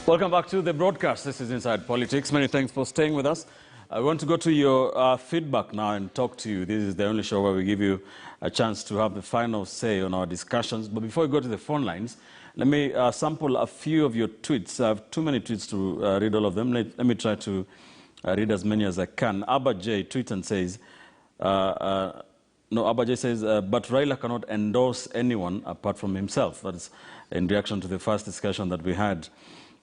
Welcome back to the broadcast. This is Inside Politics. Many thanks for staying with us. I want to go to your feedback now and talk to you. This is the only show where we give you a chance to have the final say on our discussions. But before we go to the phone lines, let me sample a few of your tweets. I have too many tweets to read all of them. Let me try to read as many as I can. Abba J tweets and says, Abba J says, but Raila cannot endorse anyone apart from himself. That is in reaction to the first discussion that we had.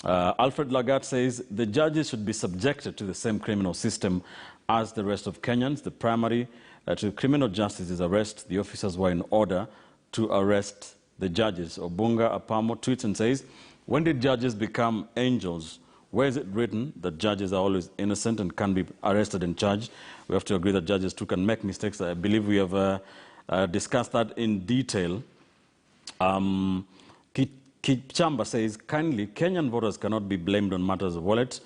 Alfred Lagat says, the judges should be subjected to the same criminal system as the rest of Kenyans. The primary to criminal justice is arrest. The officers were in order to arrest the judges. Obunga Apamo tweets and says, when did judges become angels? Where is it written that judges are always innocent and can be arrested and charged? We have to agree that judges too can make mistakes. I believe we have discussed that in detail. Kichamba says, kindly, Kenyan voters cannot be blamed on matters of wallet.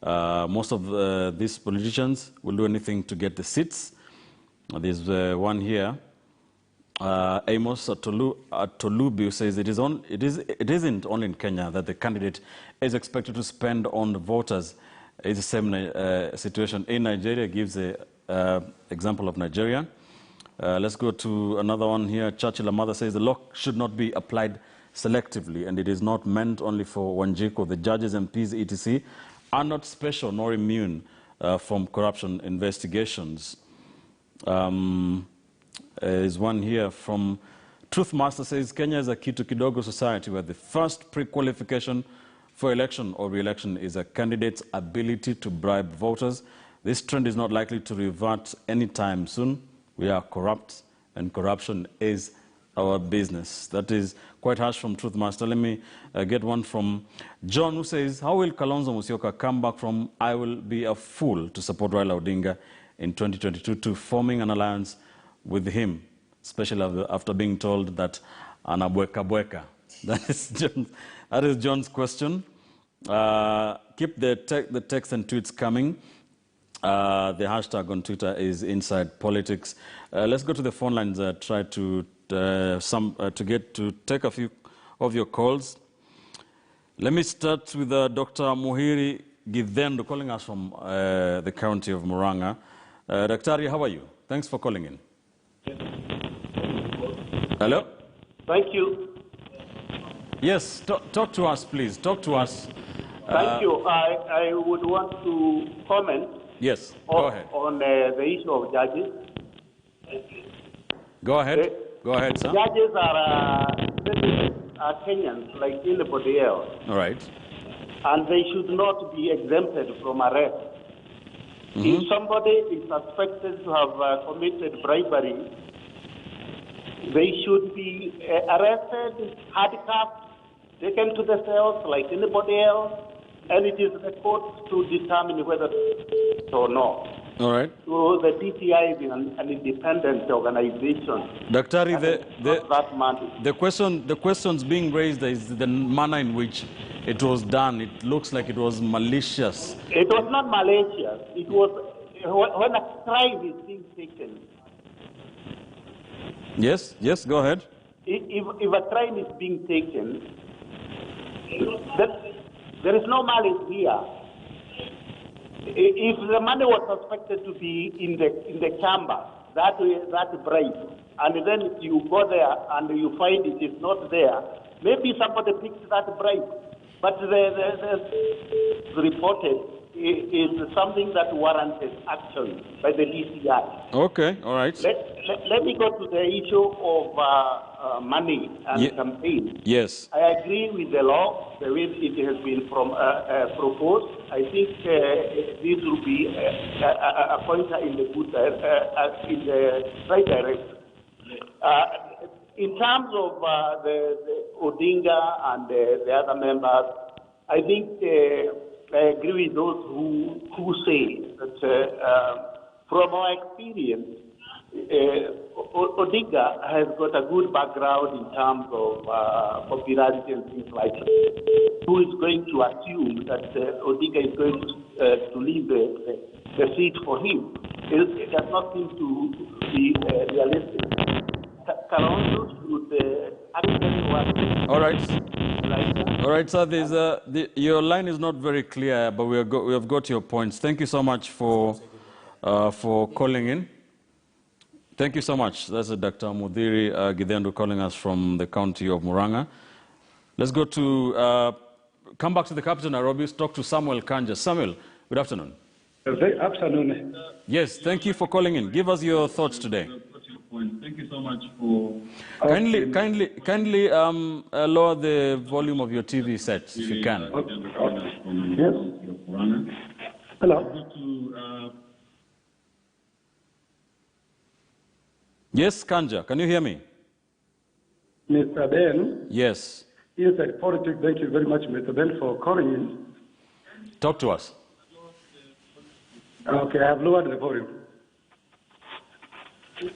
Most of these politicians will do anything to get the seats. There's one here. Amos Atolubu says, it isn't only in Kenya that the candidate is expected to spend on the voters. It's the same situation in Nigeria. Gives the example of Nigeria. Let's go to another one here. Churchill Amada says, the law should not be applied selectively, and it is not meant only for Wanjiku. The judges, MPs, etc. are not special nor immune from corruption investigations. There's one here from Truth Master says, Kenya is a Kitu Kidogo society where the first pre-qualification for election or re-election is a candidate's ability to bribe voters. This trend is not likely to revert anytime soon. We are corrupt, and corruption is our business. That is quite harsh from Truth Master. Let me get one from John, who says, how will Kalonzo Musyoka come back from I will be a fool to support Raila Odinga in 2022 to forming an alliance with him, especially after being told that anabweka. That is John's question. Keep the text and tweets coming. The hashtag on Twitter is Inside Politics. Let's go to the phone lines. Try to take a few of your calls. Let me start with Dr. Muhiri GITHENJU calling us from the county of Murang'a. Daktari, how are you? Thanks for calling in. Hello? Thank you. Yes, talk to us, please. Talk to us. Thank you. I would want to comment. Yes, go ahead. On the issue of judges. Go ahead. Go ahead, sir. Judges are Kenyans like anybody else. All right. And they should not be exempted from arrest. If somebody is suspected to have committed bribery, they should be arrested, handcuffed, taken to the cells like anybody else, and it is the court to determine whether or not. All right. So the DTI is an independent organization. Daktari, the questions being raised is the manner in which it was done. It looks like it was malicious. It was not malicious. It was when a crime is being taken. Yes, go ahead. If a crime is being taken, there is no malice here. If the money was suspected to be in the chamber, that bribe, and then you go there and you find it is not there, maybe somebody picked that bribe. But the reported is something that warranted action by the DCI. Okay, all right. Let me go to the issue of money and campaign. Yes. I agree with the law, the way it has been proposed. I think this will be a pointer in the good, in the right direction. In terms of the Odinga and the other members, I think I agree with those who say that from our experience, Odinga has got a good background in terms of popularity and things like that. Who is going to assume that Odinga is going to leave the seat for him? It does not seem to be realistic. Kalonzo should All right, sir. Your line is not very clear, but we have got your points. Thank you so much for calling in. Thank you so much. That's Dr. MUTHIRI GITHENJU calling us from the county of Murang'a. Let's go to come back to the capital, Nairobi. Let's talk to Samuel KANJA. Samuel, good afternoon. Good afternoon. Yes, thank you for calling in. Give us your thoughts today. Thank you so much for... Kindly lower the volume of your TV set, if you can. Yes. Hello. Yes, KANJA, can you hear me? Mr. Ben. Yes. Inside Politics, thank you very much, Mr. Ben, for calling in. Talk to us. Okay, I have lowered the volume.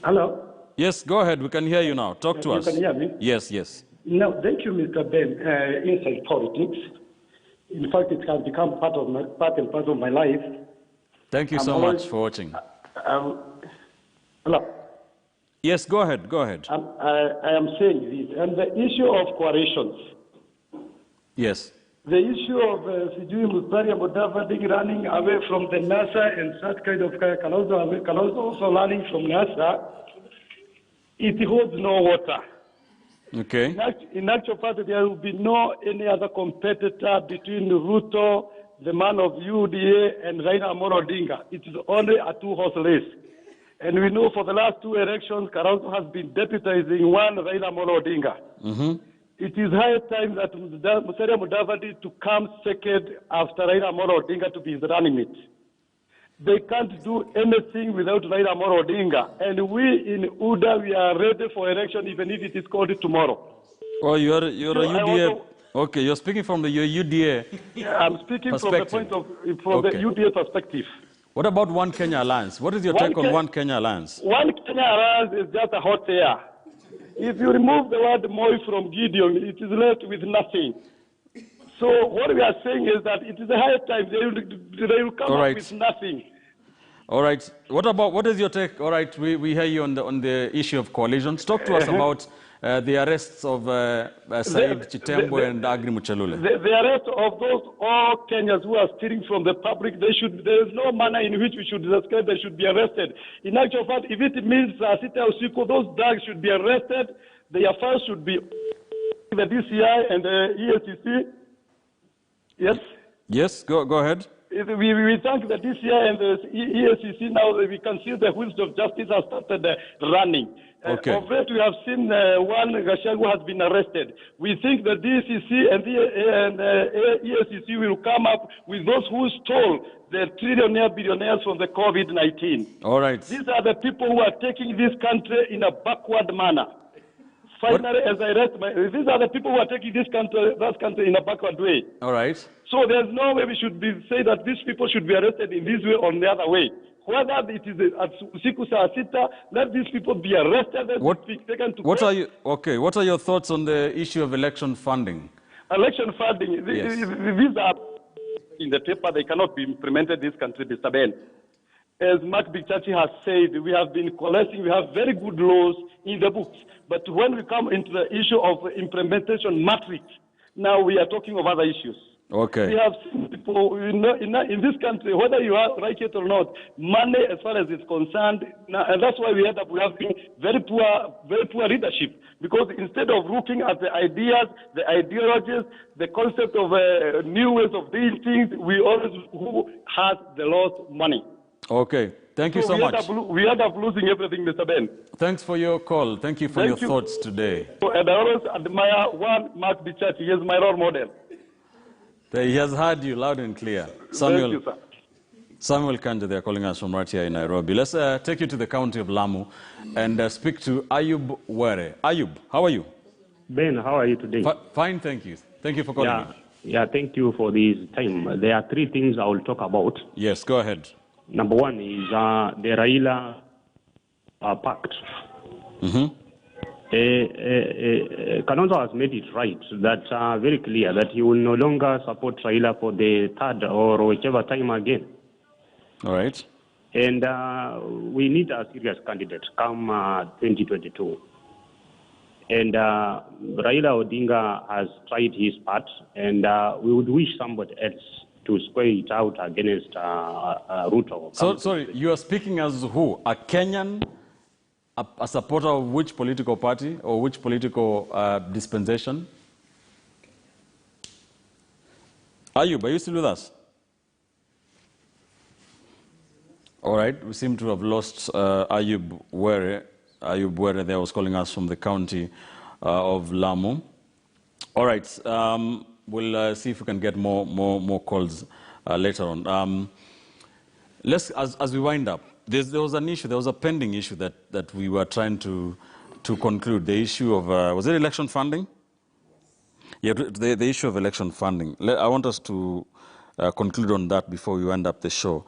Hello? Yes, go ahead. We can hear you now. Talk to us. You can hear me? Yes, yes. No, thank you, Mr. Ben. Inside Politics. In fact, it has become part and parcel of my life. Thank you so much for watching. Hello? Yes, go ahead. Go ahead. I am saying this. And the issue of coalitions. Yes. The issue of Mudavadi running away from the NASA and such kind of Kalonzo also running from NASA, it holds no water. Okay. In actual fact, there will be no any other competitor between Ruto, the man of UDA, and Raila Amolo Odinga. It is only a two-horse race. And we know for the last two elections, Kalonzo has been deputizing one Raila Amolo Odinga. Mm-hmm. It is high time that Musalia Mudavadi to come second after Raila Amolo Odinga to be running it. They can't do anything without Raila Amolo Odinga. And we in UDA, we are ready for election even if it is called tomorrow. Oh, you're a UDA. Okay, you're speaking from the UDA. I'm speaking from the point of the UDA perspective. What about One Kenya Alliance? What is your take on One Kenya Alliance? One Kenya Alliance is just a hot air. If you remove the word Moi from Gideon, it is left with nothing. So what we are saying is that it is a high time they will come up with nothing. All right. What is your take? All right, we hear you on the issue of coalitions. Talk to us about the arrests of Said Chitembwe and Agri Muchelule. The arrest of those all Kenyans who are stealing from the public, there is no manner in which we should describe they should be arrested. In actual fact, if it means Sita Usiku, those dogs should be arrested. Their files should be the DCI and the ESCC. Yes? Yes, go ahead. We thank the DCI and the ESCC now that we can see the wheels of justice have started running. Okay. Of late, we have seen one Gashagu has been arrested. We think the DCC and the ESCC will come up with those who stole the billionaires from the COVID-19. All right. These are the people who are taking this country in a backward manner. Finally, as I rest these are the people who are taking this country in a backward way. All right. So there's no way we should say that these people should be arrested in this way or the other way. Whether it is at Sikusa Sita, let these people be arrested and taken to court. What are your thoughts on the issue of election funding? Election funding, yes. These are in the paper, they cannot be implemented in this country, Mr. Ben. As Mark Bichachi has said, we have been collecting, we have very good laws in the books. But when we come into the issue of implementation matrix, now we are talking of other issues. Okay. We have seen people in this country, whether you like it or not, money as far as it's concerned, and that's why we end up having very poor leadership. Because instead of looking at the ideas, the ideologies, the concept of new ways of doing things, we always who has the lost money. Okay. Thank you so much. We end up losing everything, Mr. Ben. Thanks for your call. Thank you for your thoughts today. And I always admire one Mark Bichachi. He is my role model. He has heard you loud and clear. Samuel, thank you, sir. Samuel KANJA, they are calling us from right here in Nairobi. Let's take you to the county of Lamu and speak to AYUB Were. AYUB, how are you? Ben, how are you today? Fine, thank you. Thank you for calling me. Yeah, thank you for this time. There are three things I will talk about. Yes, go ahead. Number one is the Raila Pact. Mm-hmm. Kalonzo has made it right, that very clear, that he will no longer support Raila for the third or whichever time again. All right. And we need a serious candidate come 2022. And Raila Odinga has tried his part, and we would wish somebody else to square it out against Ruto. So, sorry, you are speaking as who? A Kenyan, a supporter of which political party or which political dispensation? AYUB, are you still with us? All right, we seem to have lost AYUB Were. AYUB Were there was calling us from the county of Lamu. All right, we'll see if we can get more calls later on. Let's, as we wind up, there was an issue, there was a pending issue that we were trying to conclude, the issue of, was it election funding? Yeah, the issue of election funding. I want us to conclude on that before we wind up the show.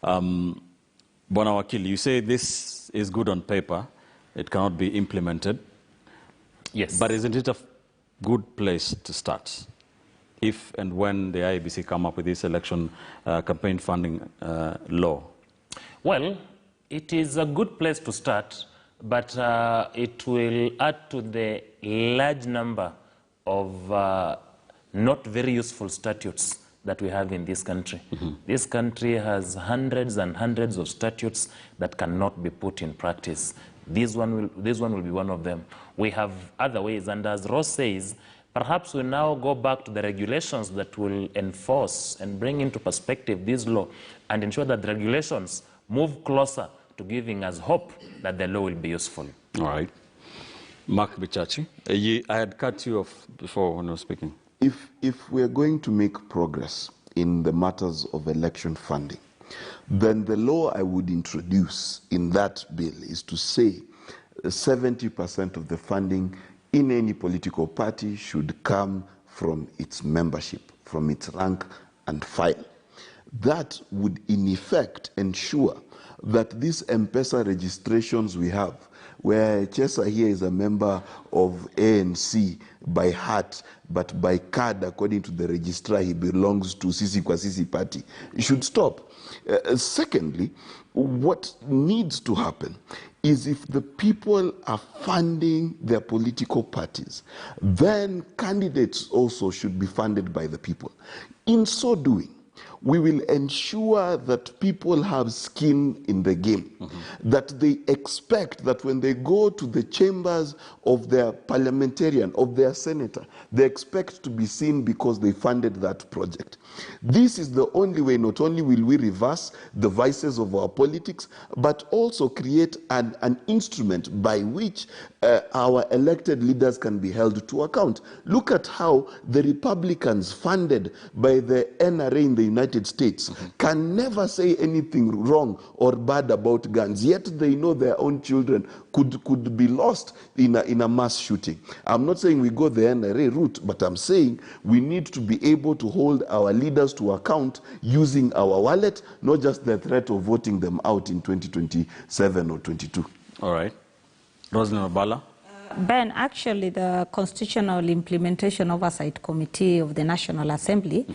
Bwana Wakili, you say this is good on paper, it cannot be implemented. Yes. But isn't it a good place to start if and when the IEBC come up with this election campaign funding law? Well, it is a good place to start, but it will add to the large number of not very useful statutes that we have in this country. This country has hundreds and hundreds of statutes that cannot be put in practice. This one will be one of them. We have other ways, and as Ross says, perhaps we now go back to the regulations that will enforce and bring into perspective this law and ensure that the regulations move closer to giving us hope that the law will be useful. All right. Mark Bichachi, I had cut you off before when I was speaking. If we're going to make progress in the matters of election funding, then the law I would introduce in that bill is to say 70% of the funding in any political party should come from its membership, from its rank and file. That would in effect ensure that these M-Pesa registrations we have, where Chesa here is a member of ANC by heart, but by card, according to the registrar, he belongs to Sisi Kwa Sisi party, should stop. Secondly, what needs to happen is if the people are funding their political parties, then candidates also should be funded by the people. In so doing, we will ensure that people have skin in the game, that they expect that when they go to the chambers of their parliamentarian, of their senator, they expect to be seen because they funded that project. This is the only way, not only will we reverse the vices of our politics, but also create an instrument by which our elected leaders can be held to account. Look at how the Republicans funded by the NRA in the United States can never say anything wrong or bad about guns, yet they know their own children could be lost in a mass shooting. I'm not saying we go the NRA route, but I'm saying we need to be able to hold our leaders to account using our wallet, not just the threat of voting them out in 2027 or 22. All right. Roslyn Obala. Ben, actually the Constitutional Implementation Oversight Committee of the National Assembly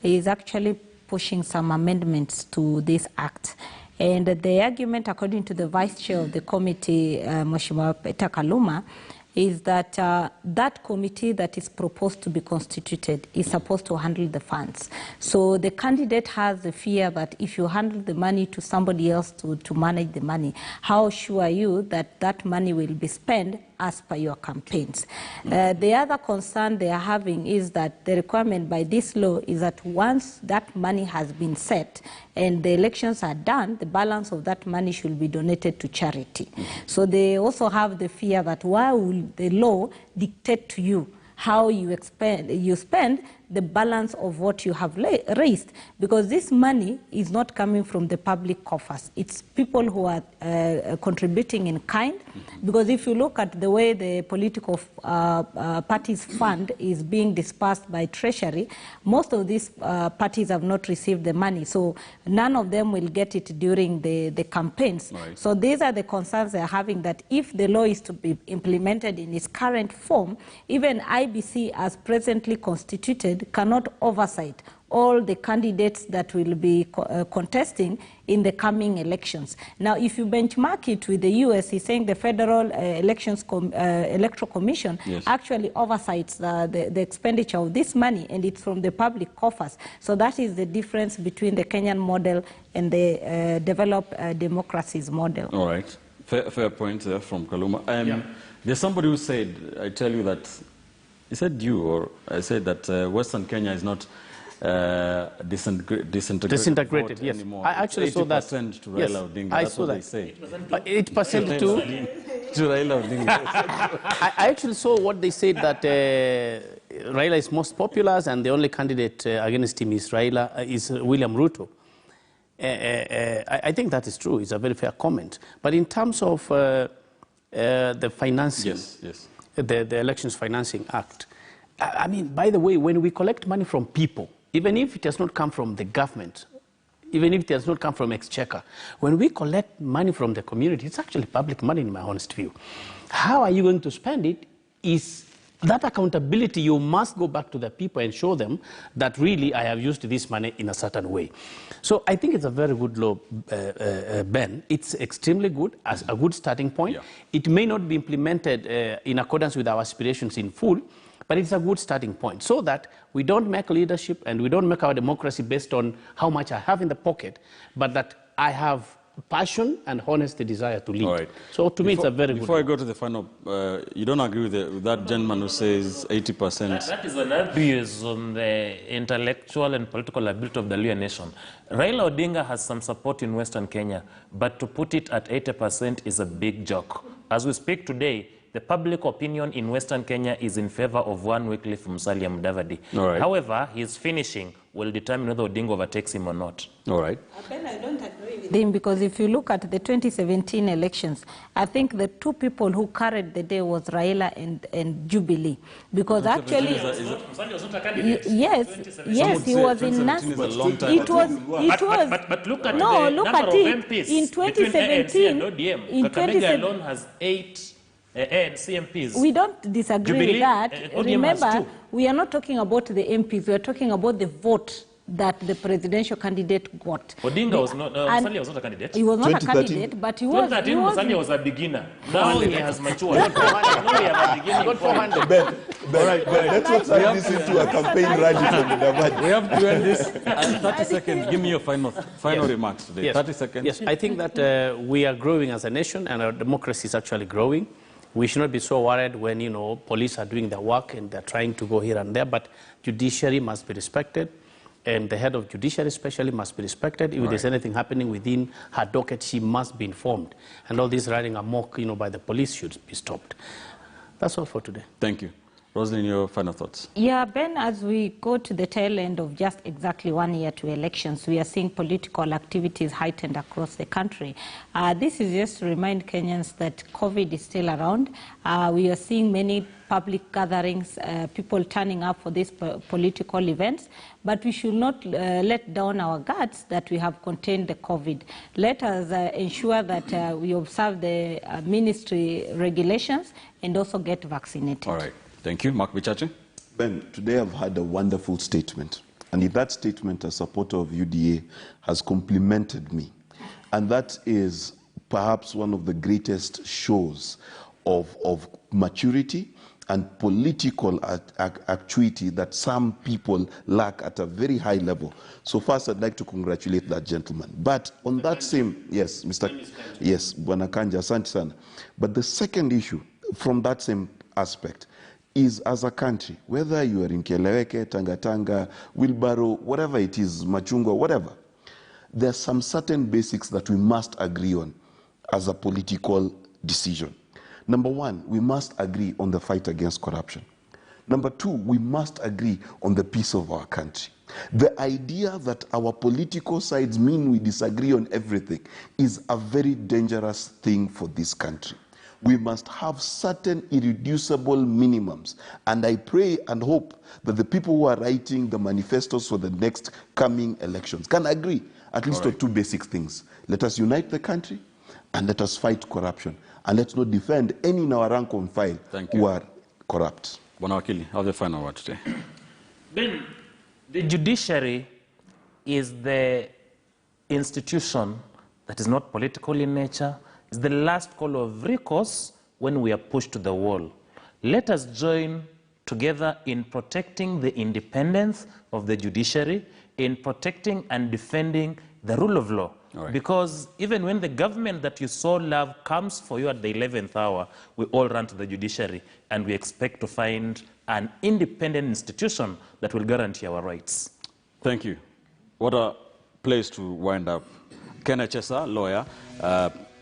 is actually pushing some amendments to this act. And the argument, according to the vice chair of the committee, Mheshimiwa Peter Kaluma, is that that committee that is proposed to be constituted is supposed to handle the funds. So the candidate has the fear that if you handle the money to somebody else to manage the money, how sure are you that that money will be spent as per your campaigns? The other concern they are having is that the requirement by this law is that once that money has been set and the elections are done, the balance of that money should be donated to charity. So they also have the fear that why will the law dictate to you how you spend the balance of what you have raised, because this money is not coming from the public coffers. It's people who are contributing in kind, because if you look at the way the political parties fund is being dispersed by Treasury, most of these parties have not received the money, so none of them will get it during the campaigns. Right. So these are the concerns they're having, that if the law is to be implemented in its current form, even IBC as presently constituted cannot oversight all the candidates that will be contesting in the coming elections. Now, if you benchmark it with the US, he's saying the Federal Electoral Commission actually oversights the expenditure of this money, and it's from the public coffers. So that is the difference between the Kenyan model and the developed democracies model. All right. Fair point there from Kaluma. There's somebody who said, I tell you that, he said you, or I said that Western Kenya is not disintegrated yes. anymore. I actually saw that. 80% to Raila Odinga. I That's saw what that. they say. 8% to Raila Odinga. I actually saw what they said, that Raila is most popular and the only candidate against him is William Ruto. I think that is true. It's a very fair comment. But in terms of the financing, the Elections Financing Act, I mean, by the way, when we collect money from people, even if it does not come from the government, even if it does not come from Exchequer, when we collect money from the community, it's actually public money in my honest view. How are you going to spend it is that accountability. You must go back to the people and show them that really I have used this money in a certain way. So I think it's a very good law, Ben. It's extremely good as a good starting point. It may not be implemented in accordance with our aspirations in full, but it's a good starting point so that we don't make leadership and we don't make our democracy based on how much I have in the pocket, but that I have passion and honest desire to lead. All right. So to me, it's a very good. Before I go to the final, you don't agree with that gentleman who says 80%? That is an abuse on the intellectual and political ability of the Luo nation. Raila Odinga has some support in Western Kenya, but to put it at 80% is a big joke. As we speak today, the public opinion in Western Kenya is in favor of one Wycliffe Musalia Mudavadi. Right. However, his finishing will determine whether Odinga overtakes him or not. All right. Ben, I don't agree with him, because if you look at the 2017 elections, I think the two people who carried the day was Raila and Jubilee. Because actually, Musalia was not a candidate. yes, he was in But look at the number of MPs in 2017. In Kakamega alone has 8 ANC MPs. We don't disagree Jubilee, with that. Remember, 2. we are not talking about the MPs. We are talking about the vote that the presidential candidate got. Odinga was not, Musalia was not a candidate. He was not a candidate, but he was. 2013, Musalia was a beginner. Now he has matured. Now we have a beginning point. Ben, let's not turn this into a campaign rally from the Davadi. We have to end this. 30 seconds. Give me your final remarks today. Yes. 30 seconds. Yes, I think that we are growing as a nation and our democracy is actually growing. We should not be so worried when, police are doing their work and they're trying to go here and there, but judiciary must be respected, and the head of judiciary especially must be respected. If there's anything happening within her docket, she must be informed. And all this running amok, by the police should be stopped. That's all for today. Thank you. Rosalind, your final thoughts. Yeah, Ben, as we go to the tail end of just exactly 1 year to elections, we are seeing political activities heightened across the country. This is just to remind Kenyans that COVID is still around. We are seeing many public gatherings, people turning up for these political events, but we should not let down our guards that we have contained the COVID. Let us ensure that we observe the ministry regulations and also get vaccinated. All right. Thank you. Mark Bichache. Ben, today I've had a wonderful statement. And in that statement, a supporter of UDA has complimented me. And that is perhaps one of the greatest shows of maturity and political acuity that some people lack at a very high level. So first, I'd like to congratulate that gentleman. But on that same, yes, Bwana Kanja, asante sana. But the second issue from that same aspect is, as a country, whether you are in Keleweke, Tangatanga, Wheelbarrow, whatever it is, Machungwa, whatever, there are some certain basics that we must agree on as a political decision. Number one, we must agree on the fight against corruption. Number two, we must agree on the peace of our country. The idea that our political sides mean we disagree on everything is a very dangerous thing for this country. We must have certain irreducible minimums. And I pray and hope that the people who are writing the manifestos for the next coming elections can agree at least on two basic things. Let us unite the country and let us fight corruption. And let's not defend any in our rank and file who are corrupt. Bwana Wakili, how's the final word today? Ben, The judiciary is the institution that is not political in nature, is the last call of recourse when we are pushed to the wall. Let us join together in protecting the independence of the judiciary, in protecting and defending the rule of law. Right. Because even when the government that you so love comes for you at the 11th hour, we all run to the judiciary and we expect to find an independent institution that will guarantee our rights. Thank you. What a place to wind up. Ken Echesa, lawyer,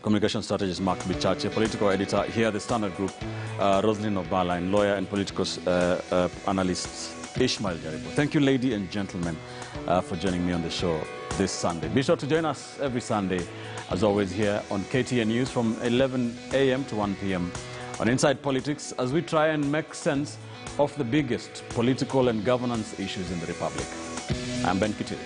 communication strategist Mark Bichache, political editor here at the Standard Group, Roslyn Obaline, lawyer and political analyst Ishmael Jaribo. Thank you, ladies and gentlemen, for joining me on the show this Sunday. Be sure to join us every Sunday, as always, here on KTN News from 11 a.m. to 1 p.m. on Inside Politics, as we try and make sense of the biggest political and governance issues in the Republic. I'm Ben KITILI.